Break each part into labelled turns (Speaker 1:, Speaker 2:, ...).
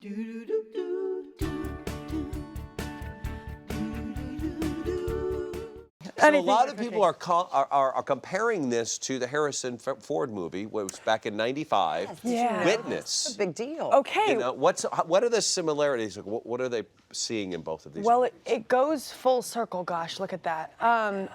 Speaker 1: So a lot of people are comparing this to the Harrison Ford movie, which was back in '95.
Speaker 2: Yeah.
Speaker 1: Witness.
Speaker 3: That's a big deal.
Speaker 2: Okay.
Speaker 1: You know, what are the similarities? What are they seeing in both of these
Speaker 2: Well,
Speaker 1: movies?
Speaker 2: it goes full circle. Gosh, look at that.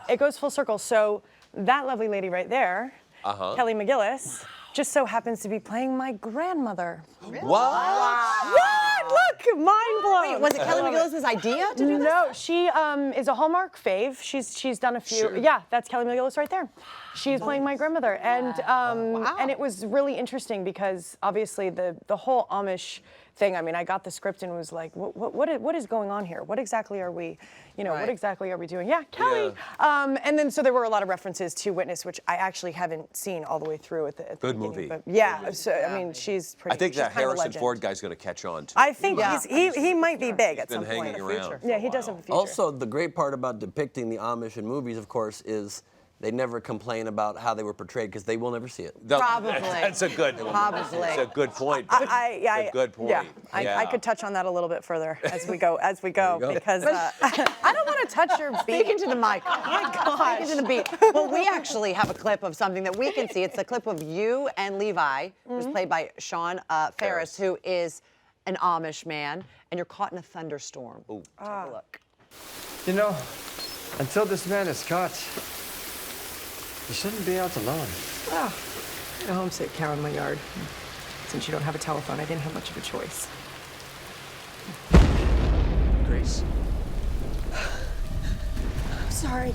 Speaker 2: It goes full circle. So that lovely lady right there, Kelly McGillis, just so happens to be playing my grandmother.
Speaker 1: What?
Speaker 2: What? Look, mind blown.
Speaker 3: Wait, was it Kelly McGillis' idea to do this?
Speaker 2: No, she is a Hallmark fave. She's done a few.
Speaker 1: Sure.
Speaker 2: Yeah, that's Kelly McGillis right there. She's playing my grandmother, and and it was really interesting because obviously the whole Amish thing. I mean, I got the script and was like, what is going on here? What exactly are we, what exactly are we doing? Yeah, Kelly.
Speaker 1: Yeah.
Speaker 2: And then so there were a lot of references to Witness, which I actually haven't seen all the way through at the
Speaker 1: Good
Speaker 2: beginning,
Speaker 1: movie.
Speaker 2: But yeah, so I mean, she's pretty.
Speaker 1: I think
Speaker 2: she's
Speaker 1: that
Speaker 2: kind of a
Speaker 1: Harrison
Speaker 2: legend.
Speaker 1: Ford guy's going to catch on too.
Speaker 2: I think he might be big at
Speaker 1: Been
Speaker 2: some point.
Speaker 1: hanging around.
Speaker 2: Yeah, he does have a future.
Speaker 4: Also, the great part about depicting the Amish in movies, of course, is they never complain about how they were portrayed because they will never see it.
Speaker 3: Probably.
Speaker 1: That's a good one.
Speaker 3: Probably.
Speaker 1: That's a good point.
Speaker 2: It's
Speaker 1: a good point.
Speaker 2: Yeah, I could touch on that a little bit further as we go, because I don't want to touch your beat.
Speaker 3: Speaking to the mic.
Speaker 2: Oh my gosh.
Speaker 3: Speaking to the beat. Well, we actually have a clip of something that we can see. It's a clip of you and Levi, who's played by Sean Ferris, who is an Amish man, and you're caught in a thunderstorm.
Speaker 1: Ooh.
Speaker 3: Take a look.
Speaker 5: You know, until this man is caught, you shouldn't be out alone.
Speaker 6: Well, at home sit cow in my yard. Since you don't have a telephone, I didn't have much of a choice.
Speaker 1: Grace.
Speaker 2: I'm sorry.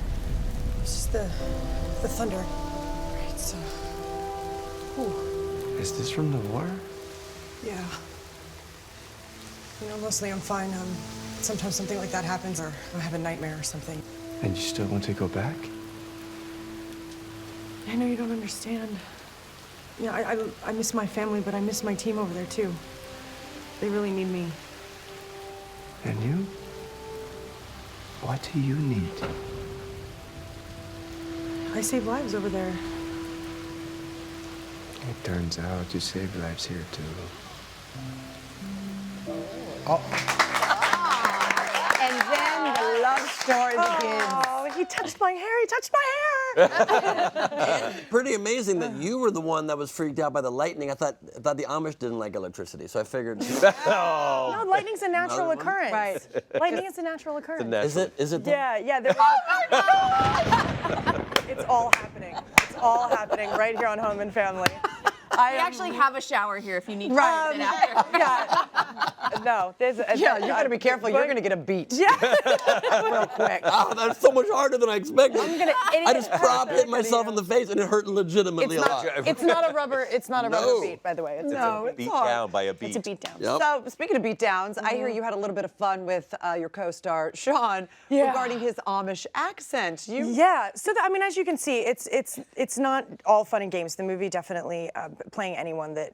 Speaker 2: It's just the thunder. Right, so.
Speaker 5: Is this from the war?
Speaker 6: Yeah. Mostly I'm fine. Sometimes something like that happens, or I have a nightmare or something.
Speaker 5: And you still want to go back?
Speaker 6: I know you don't understand. I miss my family, but I miss my team over there too. They really need me.
Speaker 5: And you? What do you need?
Speaker 6: I save lives over there.
Speaker 5: It turns out you save lives here too.
Speaker 3: And then the love story begins.
Speaker 2: Oh, he touched my hair. He touched my hair.
Speaker 4: Pretty amazing that you were the one that was freaked out by the lightning. I thought the Amish didn't like electricity, so I figured.
Speaker 2: No, lightning's a natural occurrence.
Speaker 3: Right.
Speaker 2: Lightning is a natural occurrence.
Speaker 4: Is it? Is it?
Speaker 2: Yeah. Oh my God! It's all happening. It's all happening right here on Home and Family.
Speaker 7: We actually have a shower here if you need to use it after.
Speaker 2: Yeah. No, there's.
Speaker 3: Yeah, you gotta be careful. You're gonna get a beat.
Speaker 2: Yeah.
Speaker 3: Real quick.
Speaker 4: Oh, that's so much harder than I expected.
Speaker 2: I
Speaker 4: I just prop hit myself in the face and it hurt legitimately a lot.
Speaker 2: It's not a rubber. It's not a rubber beat, by the way. It's
Speaker 3: No,
Speaker 1: Beat
Speaker 3: hard.
Speaker 1: down by a beat.
Speaker 2: It's a beat down.
Speaker 4: Yep.
Speaker 3: So, speaking of beatdowns, I hear you had a little bit of fun with your co-star Sean regarding his Amish accent.
Speaker 2: Yeah. So I mean, as you can see, it's not all fun and games. The movie definitely playing anyone that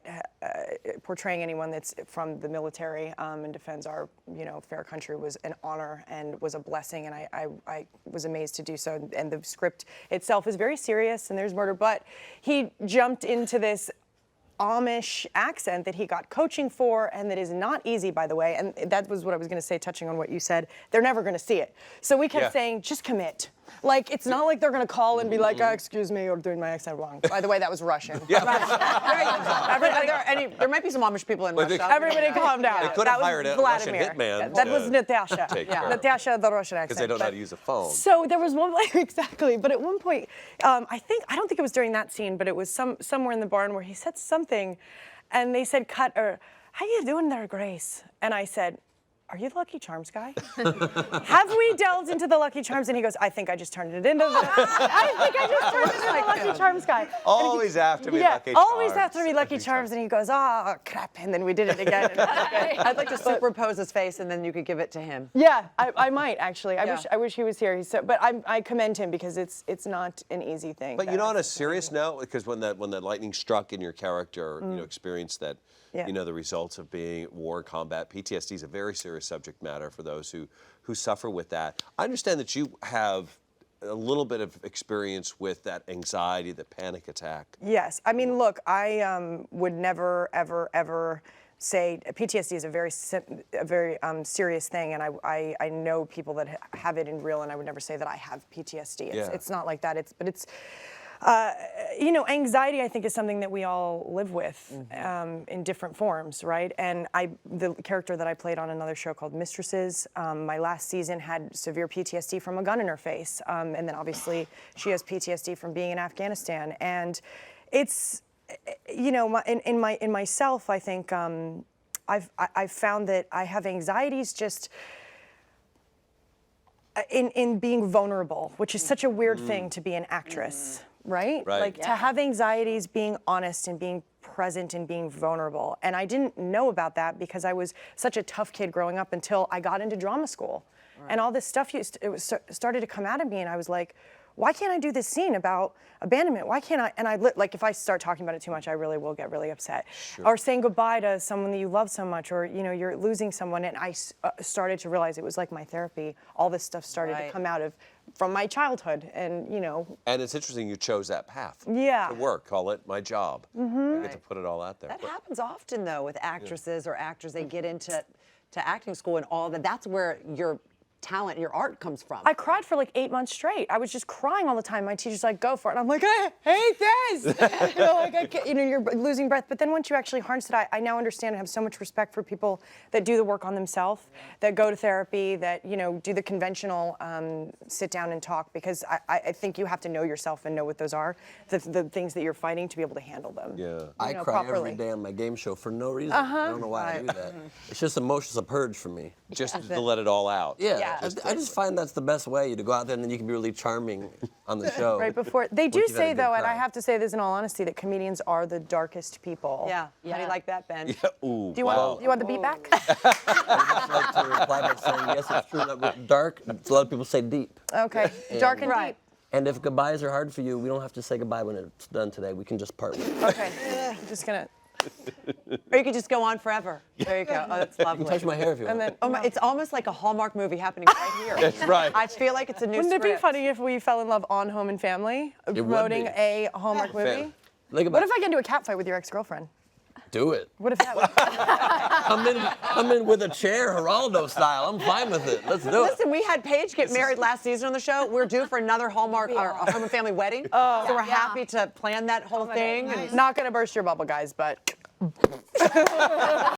Speaker 2: portraying anyone that's from the military and defends our fair country was an honor and was a blessing, and I was amazed to do so. And the script itself is very serious, and there's murder, but he jumped into this Amish accent that he got coaching for, and that is not easy, by the way. And that was what I was going to say, touching on what you said. They're never going to see it. So we kept saying, just commit. Like, it's not like they're going to call and be like, excuse me, you're doing my accent wrong. By the way, that was Russian.
Speaker 3: There might be some Amish people in Russia.
Speaker 2: Everybody calm down.
Speaker 1: They could have hired a Russian hitman.
Speaker 2: That was Natasha.
Speaker 1: Take care of it.
Speaker 2: Natasha, the Russian accent.
Speaker 1: Because they don't know how to use a phone.
Speaker 2: So there was one, exactly, but at one point, I don't think it was during that scene, but it was somewhere in the barn where he said something, and they said, cut, or, how you doing there, Grace? And I said, are you the Lucky Charms guy? Have we delved into the Lucky Charms? And he goes, I think I just turned it into the, Lucky Charms guy.
Speaker 1: Always after me, Lucky Charms.
Speaker 2: Always after me, Lucky Charms. And he goes, oh, crap. And then we did it again.
Speaker 3: I'd like to superimpose his face, and then you could give it to him.
Speaker 2: Yeah, I might, actually. I wish he was here. But I commend him because it's not an easy thing.
Speaker 1: But on a serious note, because when the lightning struck in your character, experienced that, the results of being at war, combat, PTSD is a very serious subject matter for those who suffer with that. I understand that you have a little bit of experience with that anxiety, the panic attack.
Speaker 2: Yes. I mean, look, I would never, ever, ever say PTSD is a very serious thing, and I know people that have it in real, and I would never say that I have PTSD. It's not like that. It's you know, anxiety, I think, is something that we all live with in different forms, right? And the character that I played on another show called Mistresses, my last season had severe PTSD from a gun in her face, and then obviously she has PTSD from being in Afghanistan, and it's, you know, in myself, I think I've found that I have anxieties just in being vulnerable, which is such a weird thing to be an actress, right? Like to have anxieties, being honest and being present and being vulnerable. And I didn't know about that because I was such a tough kid growing up until I got into drama school. And all this stuff started to come out of me, and I was like, why can't I do this scene about abandonment? Why can't I? And like, if I start talking about it too much, I really will get really upset. Or saying goodbye to someone that you love so much, or, you know, you're losing someone. And I started to realize it was like my therapy. All this stuff started to come out from my childhood, and, you know.
Speaker 1: And it's interesting you chose that path.
Speaker 2: Yeah.
Speaker 1: To work, call it my job. I get to put it all out there.
Speaker 3: That happens often, though, with actresses or actors. They get into acting school and all that. That's where your talent, your art comes from.
Speaker 2: I cried for like 8 months straight. I was just crying all the time. My teacher's like, go for it. And I'm like, I hate this. You know, like, I can't, you know, you're losing breath. But then once you actually harness it, I now understand and have so much respect for people that do the work on themselves, that go to therapy, that, you know, do the conventional sit down and talk, because I think you have to know yourself and know what those are, the things that you're fighting, to be able to handle them.
Speaker 1: Yeah.
Speaker 4: I cry
Speaker 2: properly.
Speaker 4: every day on my game show for no reason. I don't know why I do that. It's just emotions, a purge for me.
Speaker 1: Just to let it all out.
Speaker 4: Yeah, I just find that's the best way, to go out there and then you can be really charming on the show.
Speaker 2: Right before they do
Speaker 4: Once you've had a
Speaker 2: say,
Speaker 4: good
Speaker 2: though, and I
Speaker 4: time.
Speaker 2: have to say this in all honesty, that comedians are the darkest people.
Speaker 3: Yeah. How do you like that, Ben?
Speaker 1: Ooh,
Speaker 2: Do you want the beat back?
Speaker 4: I like to reply by saying, yes, it's true. That dark, a lot of people say deep.
Speaker 2: Okay, dark and deep.
Speaker 4: And if goodbyes are hard for you, we don't have to say goodbye when it's done today. We can just part with it.
Speaker 2: Okay, I'm just gonna.
Speaker 3: Or you could just go on forever. There you go. Oh, that's lovely.
Speaker 4: Touch my hair if you want.
Speaker 2: And then,
Speaker 3: Oh my, it's almost like a Hallmark movie happening right here.
Speaker 1: That's right.
Speaker 3: I feel like it's a new
Speaker 2: wouldn't it be
Speaker 3: script.
Speaker 2: funny if we fell in love on Home and Family,
Speaker 4: would
Speaker 2: promoting
Speaker 4: be.
Speaker 2: a Hallmark movie?
Speaker 4: Think about
Speaker 2: What if I get into a cat fight with your ex-girlfriend?
Speaker 4: Do it.
Speaker 2: What if that was...
Speaker 4: I'm in with a chair, Geraldo style. I'm fine with it. Let's do it.
Speaker 3: Listen, we had Paige get married last season on the show. We're due for another Hallmark or a Home and Family wedding. So we're happy to plan that whole thing. And
Speaker 2: Not gonna burst your bubble, guys, but...